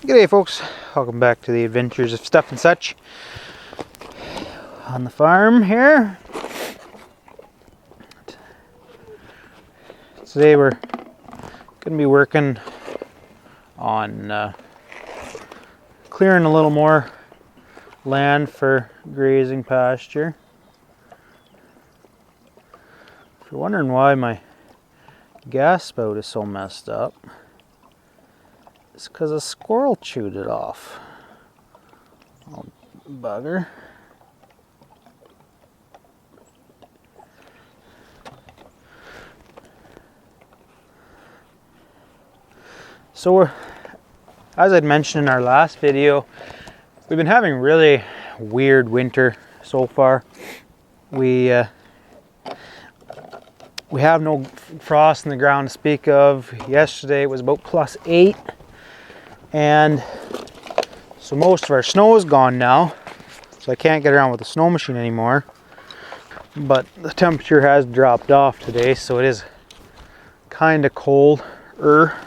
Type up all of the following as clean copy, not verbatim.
G'day folks, welcome back to the adventures of stuff and such on the farm here. Today we're going to be working on clearing a little more land for grazing pasture. If you're wondering why my gas spout is so messed up, it's because a squirrel chewed it off. Oh, bugger. So as I'd mentioned in our last video, we've been having really weird winter so far. We have no frost in the ground to speak of. Yesterday it was about +8. And so most of our snow is gone now, so I can't get around with the snow machine anymore. But the temperature has dropped off today, so it is kind of colder.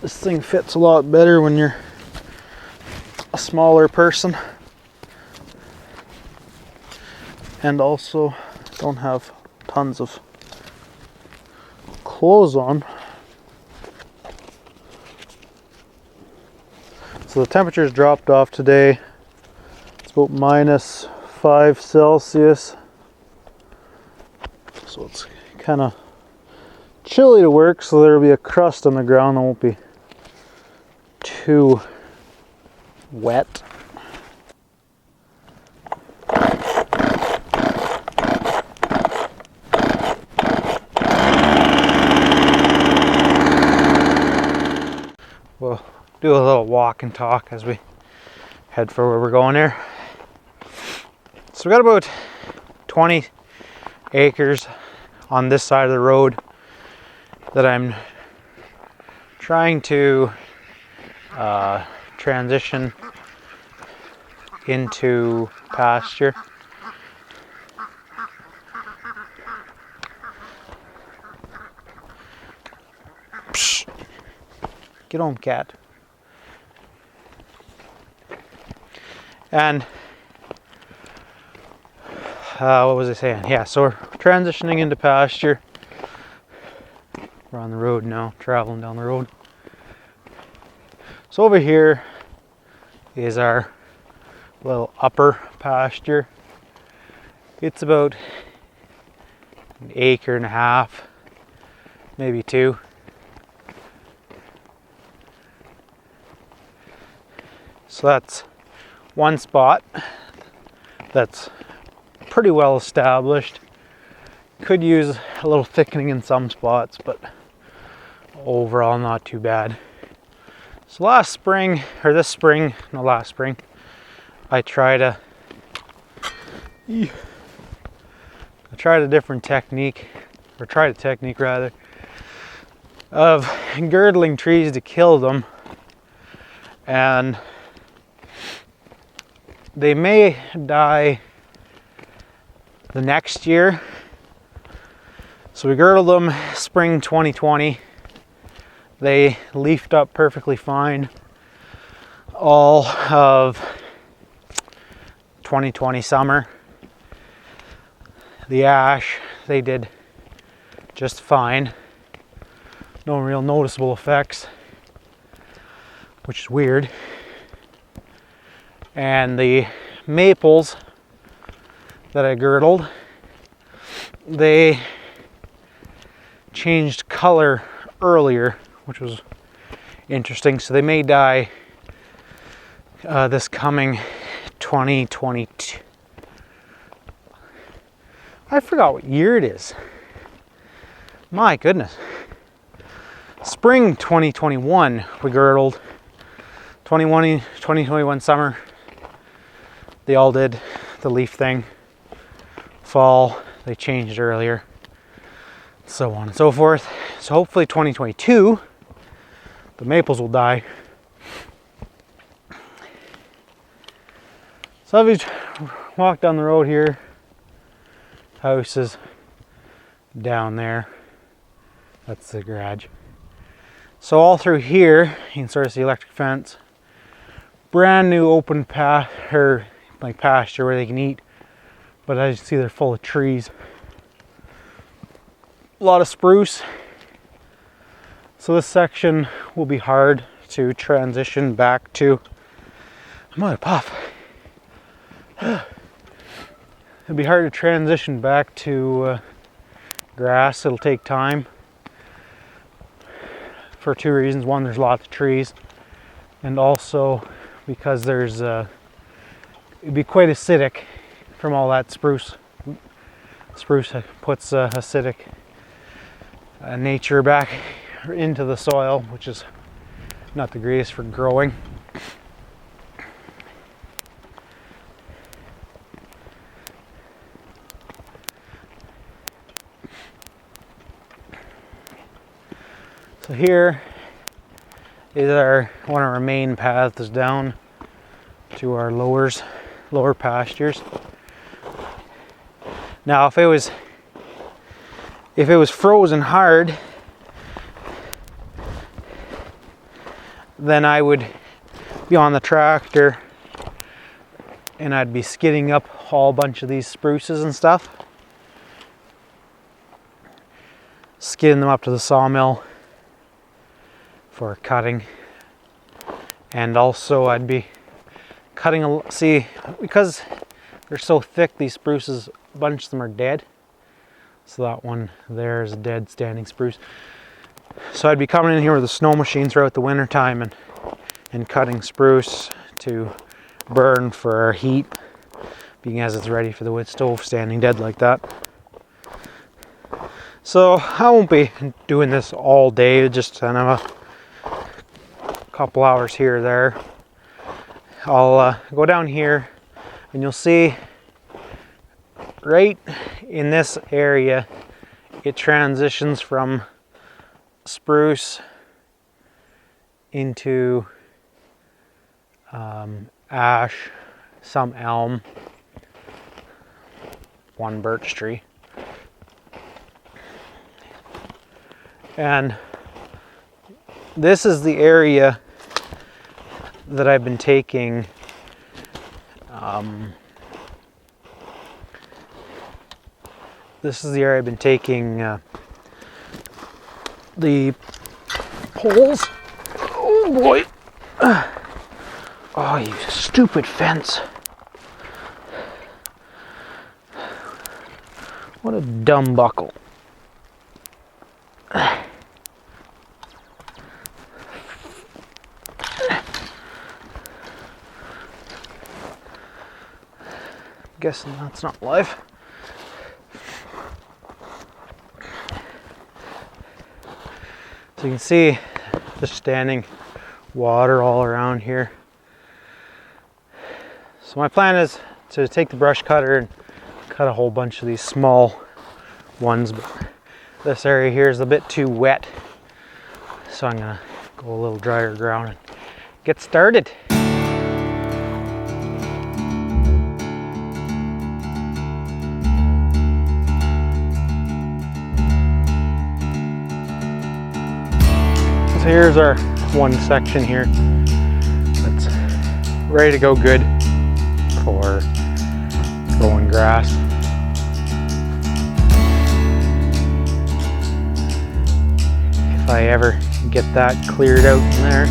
This thing fits a lot better when you're a smaller person, and also don't have tons of clothes on. So the temperature's dropped off today. It's about -5 Celsius. So it's kind of chilly to work, so there'll be a crust on the ground that won't be too wet. We'll do a little walk and talk as we head for where we're going here. So we got about 20 acres on this side of the road that I'm trying to transition into pasture. Psh. Get home, cat. And what was I saying? Yeah, so we're transitioning into pasture. We're on the road now, traveling down the road. So over here is our little upper pasture. It's about 1.5 acres, maybe 2. So that's one spot that's pretty well established. Could use a little thickening in some spots, but overall not too bad. So last spring, or this spring, no, last spring, I tried a different technique, or tried a technique rather, of girdling trees to kill them. And they may die the next year. So we girdled them spring 2020. They leafed up perfectly fine all of 2020 summer. The ash, they did just fine. No real noticeable effects, which is weird. And the maples that I girdled, they changed color earlier, which was interesting. So they may die this coming 2022. I forgot what year it is. My goodness. Spring 2021 we girdled. 2021 summer, they all did the leaf thing. Fall, they changed earlier. So on and so forth. So hopefully 2022, the maples will die. So as we walk down the road here, house is down there. That's the garage. So all through here, you can sort of see electric fence. Brand new open path, or like pasture where they can eat. But as you see, they're full of trees. A lot of spruce. So this section will be hard to transition back to. I'm out of puff. It'll be hard to transition back to grass. It'll take time for two reasons. One, there's lots of trees, and also because there's it'd be quite acidic from all that spruce. Spruce puts acidic nature back into the soil, which is not the greatest for growing. So here is one of our main paths down to our lower pastures. Now if it was frozen hard, then I would be on the tractor and I'd be skidding up a whole bunch of these spruces and stuff, skidding them up to the sawmill for cutting. And also I'd be cutting because they're so thick, these spruces, a bunch of them are dead. So that one there is a dead standing spruce. So I'd be coming in here with a snow machine throughout the winter time and cutting spruce to burn for our heat, being as it's ready for the wood stove standing dead like that. So I won't be doing this all day, just kind of a couple hours here or there. I'll go down here and you'll see right in this area it transitions from spruce into ash, some elm, one birch tree. And this is the area that I've been taking the poles. Oh boy. Oh, you stupid fence. What a dumb buckle. Guessing that's not live. So you can see just standing water all around here. So my plan is to take the brush cutter and cut a whole bunch of these small ones, but this area here is a bit too wet. So I'm gonna go a little drier ground and get started. So here's our one section here that's ready to go good for growing grass. If I ever get that cleared out in there,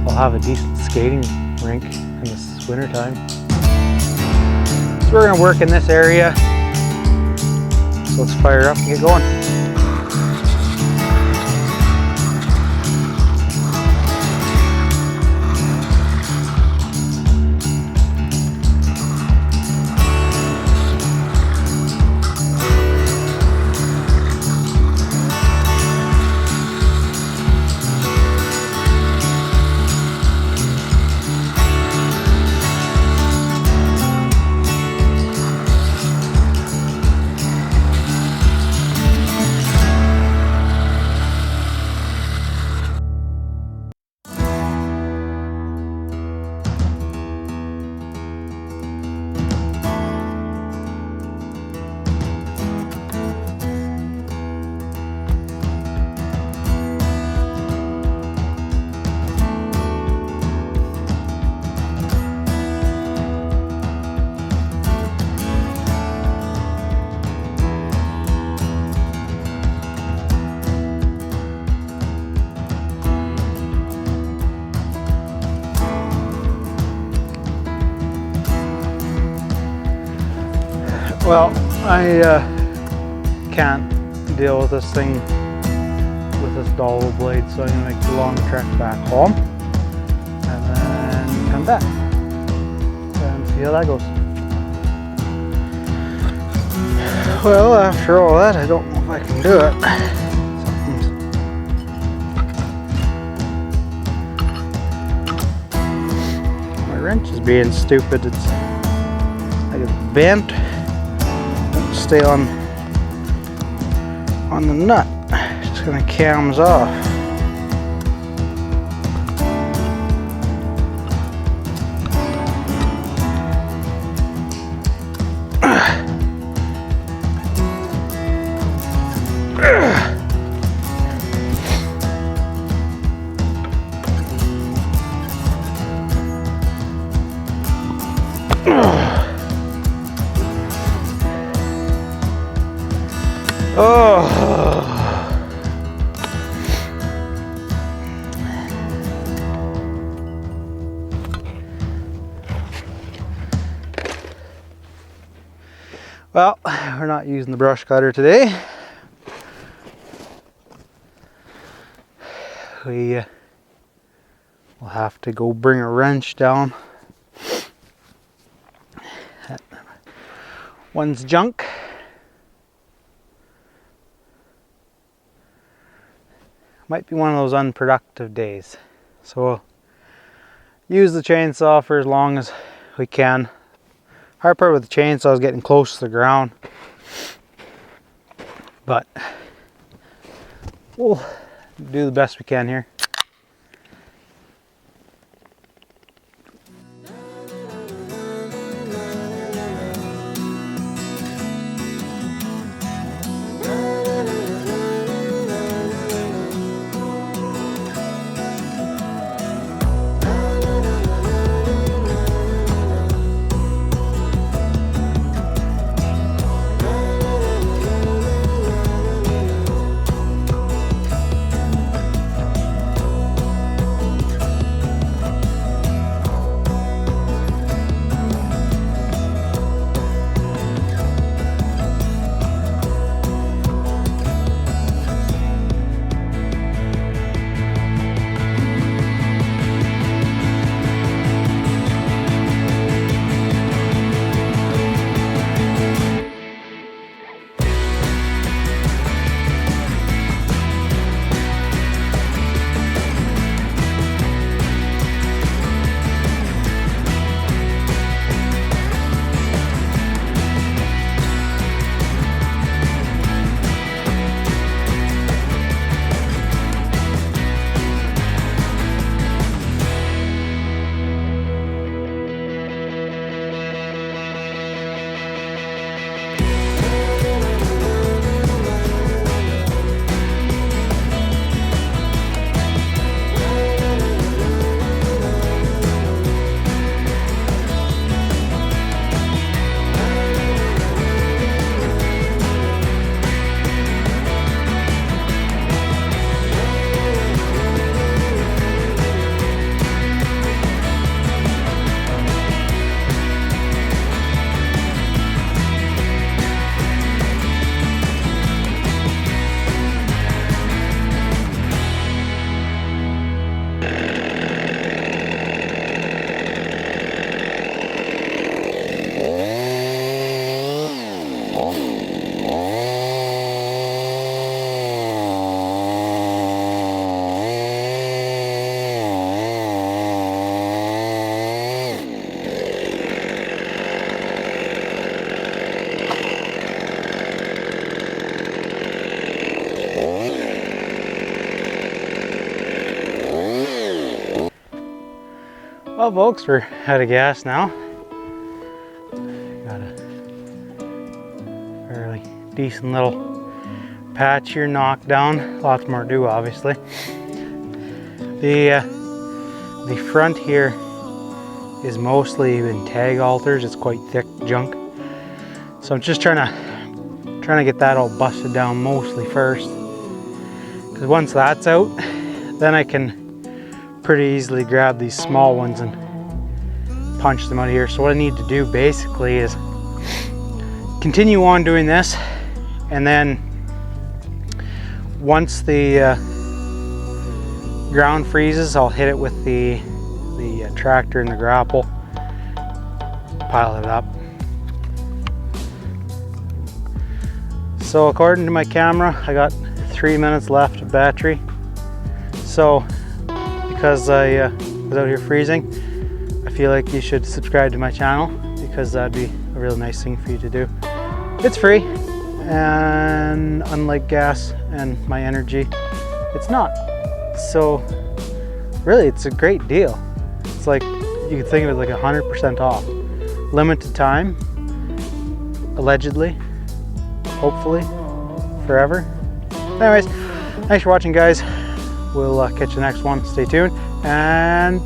I'll have a decent skating rink in this winter time. So we're gonna work in this area. So let's fire up and get going. Well, I can't deal with this thing with this dowel blade, so I'm gonna make the long trek back home and then come back and see how that goes. Well, after all that, I don't know if I can do it. My wrench is being stupid. It's like it's bent. Won't stay on the nut. It's just gonna cams off. Well, we're not using the brush cutter today. We will have to go bring a wrench down. That one's junk. Might be one of those unproductive days. So we'll use the chainsaw for as long as we can. Hard part with the chainsaw is getting close to the ground, but we'll do the best we can here. Well folks, we're out of gas now. Got a fairly decent little patch here knocked down. Lots more to do obviously. The front here is mostly in tag alters. It's quite thick junk. So I'm just trying to get that all busted down mostly first. Because once that's out, then I can pretty easily grab these small ones and punch them out of here. So what I need to do basically is continue on doing this, and then once the ground freezes, I'll hit it with the tractor and the grapple, pile it up. So according to my camera, I got 3 minutes left of battery. So because I was out here freezing, I feel like you should subscribe to my channel, because that'd be a real nice thing for you to do. It's free, and unlike gas and my energy, it's not. So really, it's a great deal. It's like, you can think of it like 100% off. Limited time, allegedly, hopefully, forever. Anyways, thanks for watching, guys. We'll catch you next one. Stay tuned, and